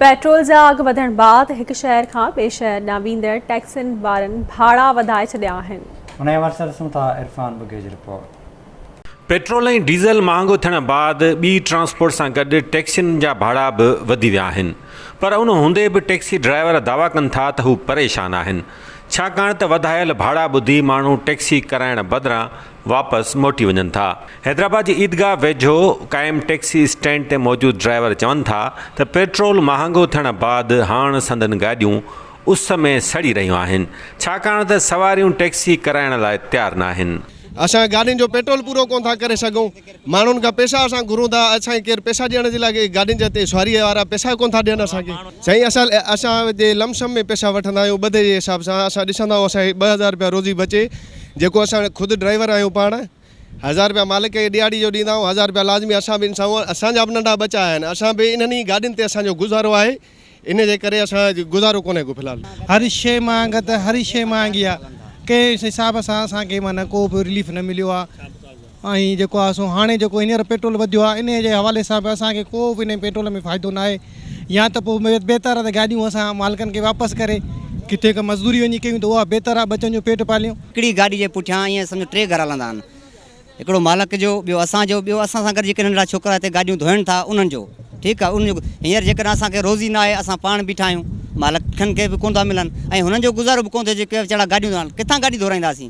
Petrol जा अघ वधण बाद एक शहर खां ॿिए शहर ॾांहुं वेंदड़ टैक्सियुनि वारनि भाड़ा वधाए छॾिया आहिनि। उन हवाले सां था इरफान बगेज रिपोर्ट। पेट्रोल ऐं डीज़ल महांगो थियण बाद ॿी ट्रांसपोर्ट सां गॾु टैक्सियुनि जा भाड़ा बि वधी विया आहिनि, पर उन हूंदे बि टैक्सी ड्राइवर दावा कनि था त हू परेशान आहिनि, छाकाणि त वधायल भाड़ा ॿुधी माण्हू टैक्सी कराइण बदिरां वापसि मोटी वञनि था। हैदराबाद जी ईदगाह वेझो क़ाइमु टैक्सी स्टैंड ते मौजूदु ड्राइवर चवनि था त पेट्रोल महांगो थियण बाद हाणे संदनि गाॾियूं उस में सड़ी रहियूं आहिनि, छाकाणि त सवारियूं टैक्सी कराइण लाइ तयारु न आहिनि। असां गाॾियुनि जो पेट्रोल पूरो कोन था करे सघूं, माण्हुनि खां पैसा असां घुरूं था, असांखे केरु पैसा ॾियण जे लाइ गाॾियुनि जे ते सवारी वारा पैसा कोन था ॾियनि असांखे। साईं असां जे लमसम में पैसा वठंदा आहियूं ॿधे जे हिसाब सां। असां ॾिसंदा आहियूं असांखे 2000 रुपया रोज़ी बचे, जेको असां ख़ुदि ड्राइवर आहियूं पाण। 1000 रुपया मालिक खे ॾियारी जो ॾींदा आहियूं, 1000 रुपया लाज़मी असां बि असांजा बि नंढा बचा आहिनि। असां बि इन्हनि ई गाॾियुनि ते असांजो गुज़ारो आहे, इन जे करे असां गुज़ारो कोन्हे को फ़िलहाल। हर शइ महांगा त हर शइ महांगी आहे, कंहिं हिसाब सां असांखे माना को बि रिलीफ न मिलियो आहे। ऐं जेको आहे सो हाणे जेको हींअर पेट्रोल वधियो आहे, इन जे हवाले सां बि असांखे को बि इन पेट्रोल में फ़ाइदो न आहे। या त पोइ बहितर आहे त गाॾियूं असां मालिकनि खे वापसि करे किथे का मज़दूरी वञी कयूं त उहा बहितर आहे, बचनि जो पेट पालियूं। हिकिड़ी गाॾी जे पुठियां ईअं सम्झो 3 घर हलंदा आहिनि, हिकिड़ो मालिक जो, ॿियो असांजो, ॿियो असां सां गॾु जेके नंढड़ा छोकिरा हिते गाॾियूं धोइनि था उन्हनि जो। ठीकु आहे, उनजो हींअर जेकॾहिं असांखे रोज़ी न आहे, असां पाण बीठा आहियूं, मालिकनि खे बि कोन था मिलनि ऐं हुननि जो गुज़ारो बि कोन थिए। जेके वीचारा गाॾियूं किथां गाॾी धोराईंदासीं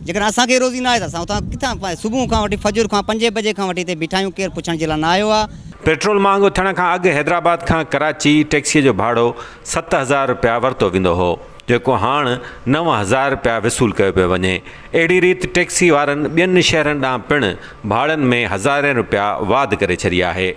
जेकॾहिं असांखे रोज़ी न आहे त असां उतां किथां सुबुह खां वठी फजर खां 5 बजे खां वठी हिते बीठा आहियूं, केरु पुछण जे लाइ न आयो आहे। पेट्रोल महांगो थियण खां अॻु हैदराबाद खां कराची टैक्सीअ जो भाड़ो 7000 रुपया वरितो वेंदो हो, जेको हाणे 9000 रुपया वसूल कयो पियो वञे। अहिड़ी रीति टैक्सी वारनि ॿियनि शहरनि ॾांहुं पिणु भाड़नि में 1000 रुपया वाध करे छॾी आहे।